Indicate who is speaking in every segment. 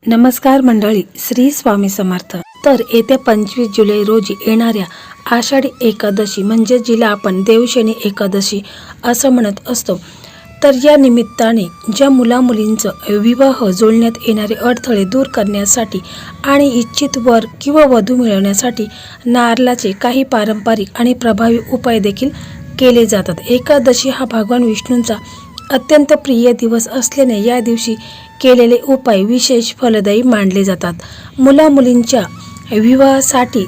Speaker 1: नमस्कार मंडळी, श्री स्वामी समर्थ. तर येत्या 25 जुलै रोजी येणाऱ्या आषाढी एकादशी म्हणजे जिला आपण देवशनी एकादशी असं म्हणत असतो. तर या निमित्ताने ज्या मुलामुलींचं विवाह जुळण्यात येणारे अडथळे दूर करण्यासाठी आणि इच्छित वर किंवा वधू मिळवण्यासाठी नारळाचे काही पारंपरिक आणि प्रभावी उपाय देखील केले जातात. एकादशी हा भगवान विष्णूंचा अत्यंत प्रिय दिवस असल्याने या दिवशी केलेले उपाय विशेष फलदायी मानले जातात. मुलामुलींच्या विवाहासाठी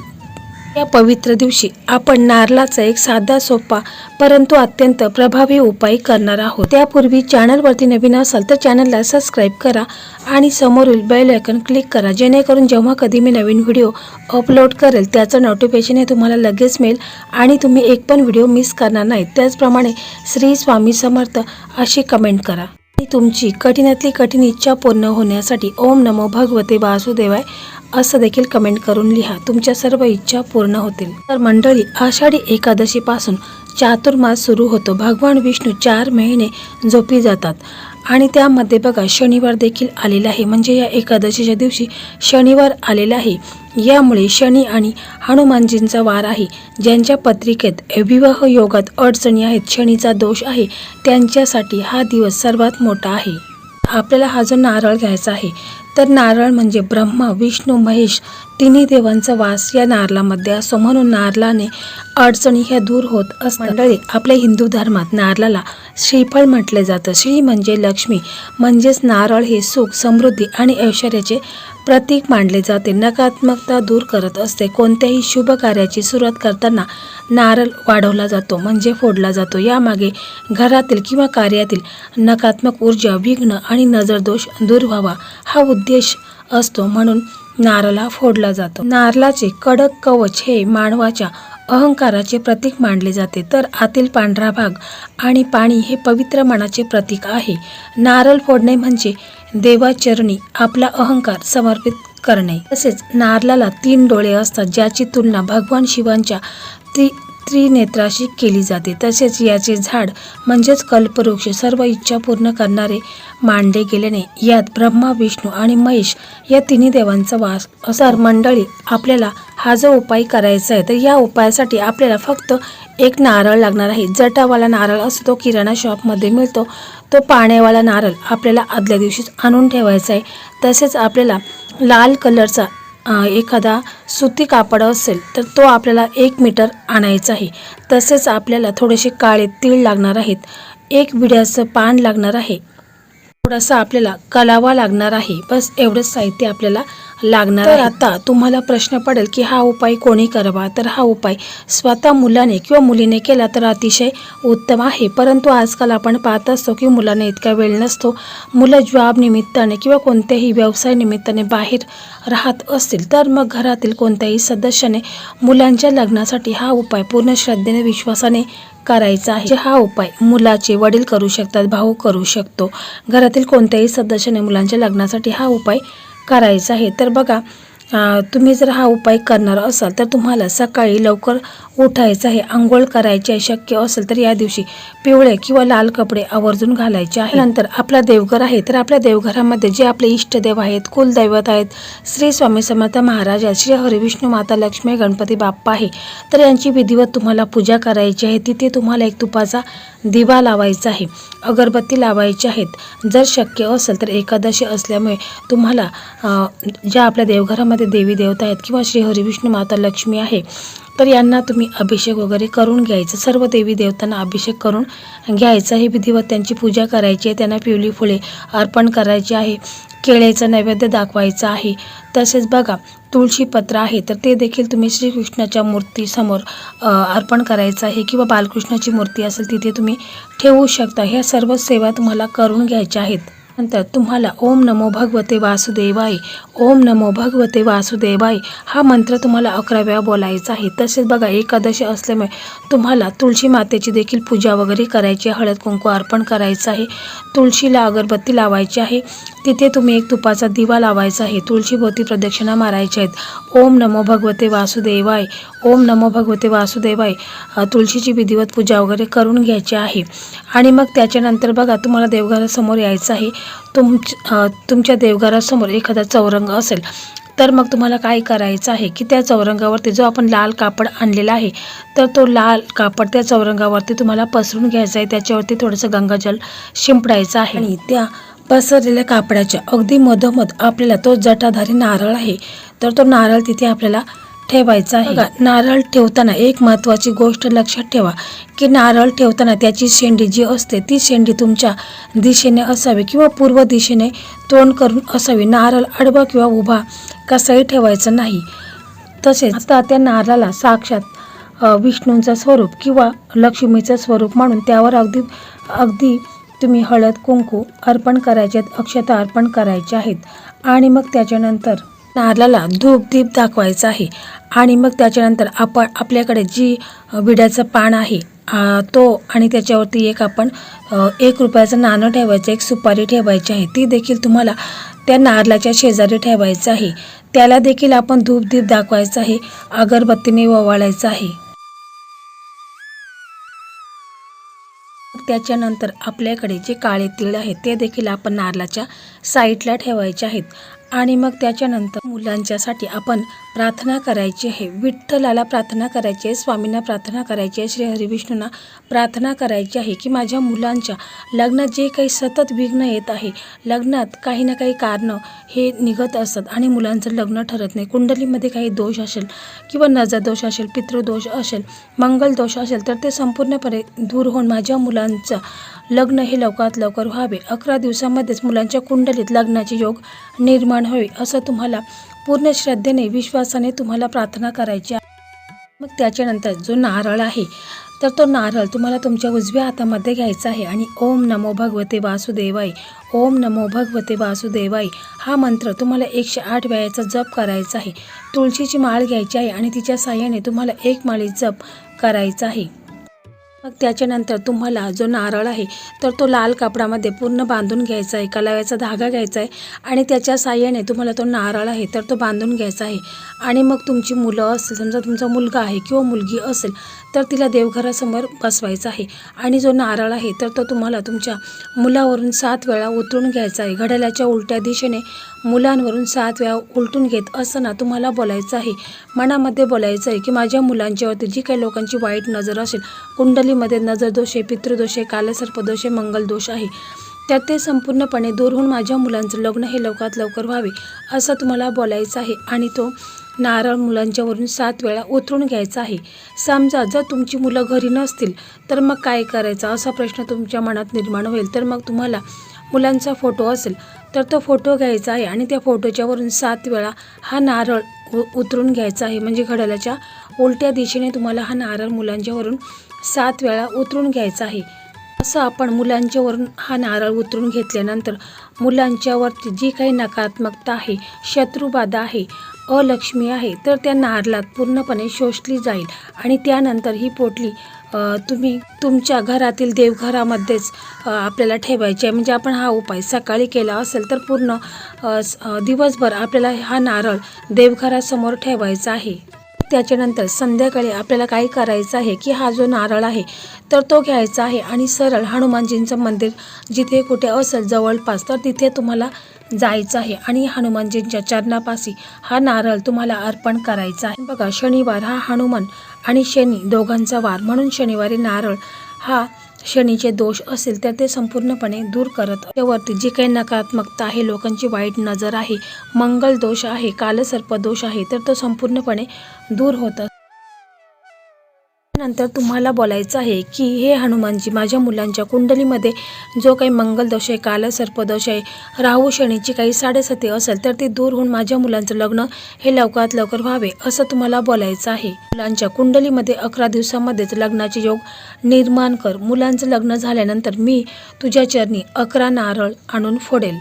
Speaker 1: या पवित्र दिवशी आपण नारळाचा एक साधा सोपा परंतु अत्यंत प्रभावी उपाय करणार आहोत. त्यापूर्वी चॅनलवरती नवीन असाल तर चॅनलला सबस्क्राईब करा आणि समोरील बेल आयकॉन क्लिक करा, जेणेकरून जेव्हा कधी मी नवीन व्हिडिओ अपलोड करेल त्याचं नोटिफिकेशन हे तुम्हाला लगेच मिळेल आणि तुम्ही एक पण व्हिडिओ मिस करणार नाही. त्याचप्रमाणे श्री स्वामी समर्थ अशी कमेंट करा. तुमची कठीणातली कठीण इच्छा पूर्ण होण्यासाठी ओम नमो भगवते वासुदेवाय असं देखील कमेंट करून लिहा. तुमच्या सर्व इच्छा पूर्ण होतील. तर मंडळी, आषाढी एकादशी पासून चातुर्मास सुरू होतो. भगवान विष्णू 4 महिने झोपी जातात आणि त्यामध्ये बघा शनिवार देखील आलेला आहे. म्हणजे या एकादशीच्या दिवशी शनिवार आलेला आहे. यामुळे शनी आणि हनुमानजींचा वार आहे. ज्यांच्या पत्रिकेत विवाह योगात अडचणी आहेत, शनीचा दोष आहे, त्यांच्यासाठी हा दिवस सर्वात मोठा आहे. आपल्याला हा जो नारळ घ्यायचा आहे तर नारळ म्हणजे ब्रह्मा विष्णू महेश तिन्ही देवांचा वास या नारळामध्ये असो, म्हणून नारळाने अडचणी ह्या दूर होत असतात. मंडळी, आपल्या हिंदू धर्मात नारळाला श्रीफळ म्हटले जातं. श्री म्हणजे लक्ष्मी, म्हणजेच नारळ हे सुख समृद्धी आणि ऐश्वर्याचे प्रतीक मानले जाते. नकारात्मकता दूर करत असते. कोणत्याही शुभ कार्याची सुरुवात करताना नारळ वाढवला जातो म्हणजे फोडला जातो. यामागे घरातील किंवा कार्यातील नकारात्मक ऊर्जा, विघ्न आणि नजरदोष दूर व्हावा हा उद्देश असतो, म्हणून नारळा फोडला जातो. नारळाचे कडक कवच हे मानवाच्या अहंकाराचे प्रतीक मानले जाते. तर आतील पांढरा भाग आणि पाणी हे पवित्र मनाचे प्रतीक आहे. नारळ फोडणे म्हणजे देवाचरणी आपला अहंकार समर्पित करणे. तसेच नारळाला 3 डोळे असतात, ज्याची तुलना भगवान शिवांच्या त्रिनेत्राशी केली जाते. तसेच याचे झाड म्हणजेच कल्पवृक्ष सर्व इच्छा पूर्ण करणारे मानले गेल्याने यात ब्रह्मा विष्णू आणि महेश या तिन्ही देवांचा वास असतो. मंडळी, आपल्याला हा जो उपाय करायचा आहे तर या उपायासाठी आपल्याला फक्त एक नारळ लागणार आहे. जटावाला नारळ असतो, तो किराणा शॉपमध्ये मिळतो. तो पाण्यावाला नारळ आपल्याला आदल्या दिवशीच आणून ठेवायचा आहे. तसेच आपल्याला लाल कलरचा एखादा सुती कापड असेल तर तो आपल्याला 1 मीटर आणायचा आहे. तसेच आपल्याला थोडेसे काळे तीळ लागणार आहेत. 1 विड्याचं पान लागणार आहे. थोडासा आपल्याला कलावा लागणार आहे. बस एवढंच साहित्य आपल्याला लागणार आहे. आता तुम्हाला प्रश्न पडेल की हा उपाय कोणी करावा? तर हा उपाय स्वतः मुलाने किंवा मुलीने केला तर अतिशय उत्तम आहे. परंतु आजकाल आपण पाहत असतो की मुलांना इतका वेळ नसतो. मुलं जॉब निमित्ताने किंवा कोणत्याही व्यवसाय निमित्ताने बाहेर राहत असतील तर मग घरातील कोणत्याही सदस्याने मुलांच्या लग्नासाठी हा उपाय पूर्ण श्रद्धेने विश्वासाने करायचा आहे. हा उपाय मुलाचे वडील करू शकतात, भाऊ करू शकतो. घरातील कोणत्याही सदस्याने मुलांच्या लग्नासाठी हा उपाय करायचा आहे. तर बघा, तुम्ही जर हा उपाय करणार असाल तर तुम्हाला सकाळी लवकर उठायचं आहे, आंघोळ करायची आहे. शक्य असेल तर या दिवशी पिवळे किंवा लाल कपडे आवर्जून घालायचे आहे. नंतर आपला देवघर आहे तर आपल्या देवघरामध्ये जे आपले इष्टदेव आहेत, कुलदैवत आहेत, श्री स्वामी समर्थ महाराज, श्री हरिविष्णू माता लक्ष्मी, गणपती बाप्पा आहे, तर यांची विधिवत तुम्हाला पूजा करायची आहे. तिथे तुम्हाला एक तुपाचा दिवा लावायचा आहे, अगरबत्ती लावायची आहेत. जर शक्य असेल तर एकादशी असल्यामुळे तुम्हाला ज्या आपल्या देवघरामध्ये देवी देवता आहेत किंवा श्री हरिविष्णू माता लक्ष्मी आहे तर यांना तुम्ही अभिषेक वगैरे करून घ्यायचं. सर्व देवी देवतांना अभिषेक करून घ्यायचा आहे. विधिवत त्यांची पूजा करायची आहे. त्यांना पिवळी फुले अर्पण करायची आहे. केळ्याचा नैवेद्य दाखवायचा आहे. तसेच बघा, तुळशी पत्र आहे तर ते देखील तुम्ही श्रीकृष्णाच्या मूर्तीसमोर अर्पण करायचं आहे किंवा बालकृष्णाची मूर्ती असेल तिथे तुम्ही ठेवू शकता. ह्या सर्व सेवा तुम्हाला करून घ्यायच्या आहेत. नंतर तुम्हाला ओम नमो भगवते वासुदेवाय, ओम नमो भगवते वासुदेवाय हा मंत्र तुम्हाला 11 वेळा बोलायचा आहे. तसेच बघा, एकादशी असल्यामुळे तुम्हाला तुळशी मातेची देखील पूजा वगैरे करायची आहे. हळद कुंकू अर्पण करायचं आहे. तुळशीला अगरबत्ती लावायची आहे. तिथे तुम्ही एक तुपाचा दिवा लावायचा आहे. तुळशीभोवती प्रदक्षिणा मारायच्या आहेत. ओम नमो भगवते वासुदेवाय, ओम नमो भगवते वासुदेवाय तुळशीची विधिवत पूजा वगैरे करून घ्यायची आहे. आणि मग त्याच्यानंतर बघा तुम्हाला देवघरासमोर यायचं आहे. तुमच्या देवघरासमोर एखादा चौरंग असेल तर मग तुम्हाला काय करायचं आहे की त्या चौरंगावरती जो आपण लाल कापड आणलेला आहे तर तो लाल कापड त्या चौरंगावरती तुम्हाला पसरून घ्यायचं आहे. त्याच्यावरती थोडंसं गंगाजल शिंपडायचं आहे आणि त्या पसरलेल्या कापडाच्या अगदी मधोमध आपल्याला तो जटाधारी नारळ आहे तर तो नारळ तिथे आपल्याला ठेवायचा आहे. नारळ ठेवताना एक महत्त्वाची गोष्ट लक्षात ठेवा की नारळ ठेवताना त्याची शेंडी जी असते ती शेंडी तुमच्या दिशेने असावी किंवा पूर्व दिशेने तोंड करून असावी. नारळ आडवा किंवा उभा कसाही ठेवायचा नाही. तसेच आता त्या नारळाला साक्षात विष्णूंचं स्वरूप किंवा लक्ष्मीचं स्वरूप म्हणून त्यावर अगदी तुम्ही हळद कुंकू अर्पण करायचे आहेत, अक्षता अर्पण करायचे आहेत. आणि मग त्याच्यानंतर नारळाला धूप दीप दाखवायचा आहे. आणि मग त्याच्यानंतर आपण आपल्याकडे जी विड्याचं पान आहे तो आणि त्याच्यावरती आपण 1 रुपयाचं नाणं ठेवायचं, एक सुपारी ठेवायची आहे. ती देखील तुम्हाला त्या नारळाच्या शेजारी ठेवायचं आहे. त्याला देखील आपण धूप दीप दाखवायचं आहे, अगरबत्तीने ओवाळायचं आहे. त्याच्यानंतर आपल्याकडे जे काळे तीळ आहेत ते देखील आपण नारळाच्या साईडला ठेवायचे आहेत. आणि मग त्याच्यानंतर मुलांच्यासाठी आपण प्रार्थना करायची आहे. विठ्ठलाला प्रार्थना करायची आहे, स्वामींना प्रार्थना करायची आहे, श्री हरिविष्णूंना प्रार्थना करायची आहे की माझ्या मुलांच्या लग्नात जे काही सतत विघ्न येत आहे, लग्नात काही ना काही कारणं हे निघत असतात आणि मुलांचं लग्न ठरत नाही. कुंडलीमध्ये काही दोष असेल किंवा नजर दोष असेल, पितृदोष असेल, मंगल दोष असेल तर ते संपूर्णपणे दूर होऊन माझ्या मुलांचं लग्न हे लवकरात लवकर व्हावे. 11 दिवसामध्येच मुलांच्या कुंडलीत लग्नाचे योग निर्माण होईल असं तुम्हाला पूर्ण श्रद्धेने विश्वासाने तुम्हाला प्रार्थना करायची आहे. मग त्याच्यानंतर जो नारळ आहे तर तो नारळ तुम्हाला तुमच्या उजव्या हातामध्ये घ्यायचा आहे आणि ओम नमो भगवते वासुदेवाय, ओम नमो भगवते वासुदेवाय हा मंत्र तुम्हाला 108 वेळेचा जप करायचा आहे. तुळशीची माळ घ्यायची आहे आणि तिच्या साहाय्याने तुम्हाला 1 माळी जप करायचा आहे. मग त्याच्यानंतर तुम्हाला जो नारळ आहे तर तो लाल कापडामध्ये पूर्ण बांधून घ्यायचा आहे. कलाव्याचा धागा घ्यायचा आहे आणि त्याच्या साहाय्याने तुम्हाला तो नारळ आहे तर तो बांधून घ्यायचा आहे. आणि मग तुमची मुलं असेल, समजा तुमचा मुलगा आहे किंवा मुलगी असेल तर तिला देवघरासमोर बसवायचं आहे. आणि जो नारळ आहे तर तो तुम्हाला तुमच्या मुलावरून 7 वेळा उतरून घ्यायचा आहे. घड्याळाच्या उलट्या दिशेने मुलांवरून 7 वेळा उलटून घेत असताना तुम्हाला बोलायचं आहे, मनामध्ये बोलायचं आहे की माझ्या मुलांच्यावरती जी काही लोकांची वाईट नजर असेल, कुंडलीमध्ये नजरदोष आहे, पितृदोष आहे, कालसर्पदोष आहे, मंगलदोष आहे तर ते संपूर्णपणे दूर होऊन माझ्या मुलांचं लग्न हे लवकरात लवकर व्हावे असं तुम्हाला बोलायचं आहे. आणि तो नारळ मुलांच्यावरून 7 वेळा उतरून घ्यायचा आहे. समजा जर तुमची मुलं घरी नसतील तर मग काय करायचं असा प्रश्न तुमच्या मनात निर्माण होईल. तर मग तुम्हाला मुलांचा फोटो असेल तर तो फोटो घ्यायचा आहे आणि त्या फोटोच्यावरून 7 वेळा हा नारळ उतरून घ्यायचा आहे. म्हणजे घड्याळाच्या उलट्या दिशेने तुम्हाला हा नारळ मुलांच्यावरून 7 वेळा उतरून घ्यायचा आहे. असं आपण मुलांच्यावरून हा नारळ उतरून घेतल्यानंतर मुलांच्यावरती जी काही नकारात्मकता आहे, शत्रुबाधा आहे, अलक्ष्मी आहे तर त्या नारळात पूर्णपणे शोषली जाईल. आणि त्यानंतर ही पोटली तुम्ही तुमच्या घरातील देवघरामध्येच आपल्याला ठेवायची आहे. म्हणजे आपण हा उपाय सकाळी केला असेल तर पूर्ण दिवसभर आपल्याला हा नारळ देवघरासमोर ठेवायचा आहे. त्याच्यानंतर संध्याकाळी आपल्याला काय करायचं आहे की हा जो नारळ आहे तर तो घ्यायचा आहे आणि सरळ हनुमानजींचं मंदिर जिथे कुठे असेल जवळपास तर तिथे तुम्हाला जायचं आहे आणि हनुमानजींच्या चरणापाशी हा नारळ तुम्हाला अर्पण करायचा आहे. बघा, शनिवार हा हनुमान आणि शनी दोघांचा वार म्हणून शनिवारी नारळ हा शनीचे दोष असेल तर ते संपूर्णपणे दूर करत. त्यावरती जी काही नकारात्मकता आहे, लोकांची वाईट नजर आहे, मंगल दोष आहे, कालसर्प दोष आहे तर तो संपूर्णपणे दूर होतं. नंतर तुम्हाला बोलायचं आहे की हे हनुमानजी, माझ्या मुलांच्या कुंडलीमध्ये जो काही मंगलदोष आहे, कालसर्पदोष आहे, राहू शनीची काही साडेसाती असेल तर ती दूर होऊन माझ्या मुलांचं लग्न हे लवकरात लवकर व्हावे असं तुम्हाला बोलायचं आहे. मुलांच्या कुंडलीमध्ये 11 दिवसामध्येच लग्नाचे योग निर्माण कर. मुलांचं लग्न झाल्यानंतर मी तुझ्या चरणी 11 नारळ आणून फोडेल.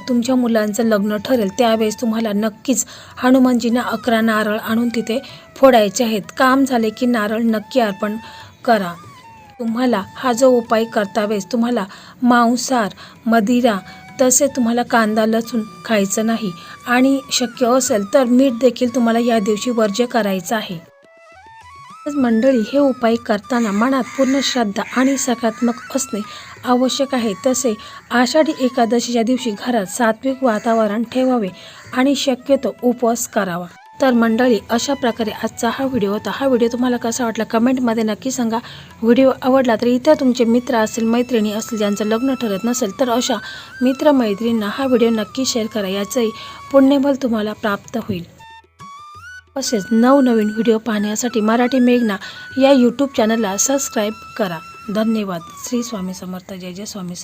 Speaker 1: तुमच्या मुलांचं लग्न ठरेल त्यावेळेस तुम्हाला नक्कीच हनुमानजींना 11 नारळ आणून तिथे फोडायचे आहेत. काम झाले की नारळ नक्की अर्पण करा. तुम्हाला हा जो उपाय करता वेळेस तुम्हाला मांसाहार, मदिरा तसेच तुम्हाला कांदा लसूण खायचं नाही आणि शक्य असेल तर मीठ देखील तुम्हाला या दिवशी वर्ज्य करायचं आहे. मंडळी, हे उपाय करताना मनात पूर्ण श्रद्धा आणि सकारात्मक असणे आवश्यक आहे. तसे आषाढी एकादशीच्या दिवशी घरात सात्विक वातावरण ठेवावे आणि शक्यतो उपवास करावा. तर मंडळी, अशा प्रकारे आजचा हा व्हिडिओ होता. हा व्हिडिओ तुम्हाला कसा वाटला कमेंटमध्ये नक्की सांगा. व्हिडिओ आवडला तर इतर तुमचे मित्र असतील, मैत्रिणी असतील ज्यांचं लग्न ठरत नसेल तर अशा मित्रमैत्रिणींना हा व्हिडिओ नक्की शेअर करा. याचंही पुण्यबल तुम्हाला प्राप्त होईल. तसेच नवनवीन व्हिडिओ पाहण्यासाठी मराठी मेघना या यूट्यूब चॅनलला सबस्क्राईब करा. धन्यवाद. श्री स्वामी समर्थ. जय जय स्वामी समर्थ.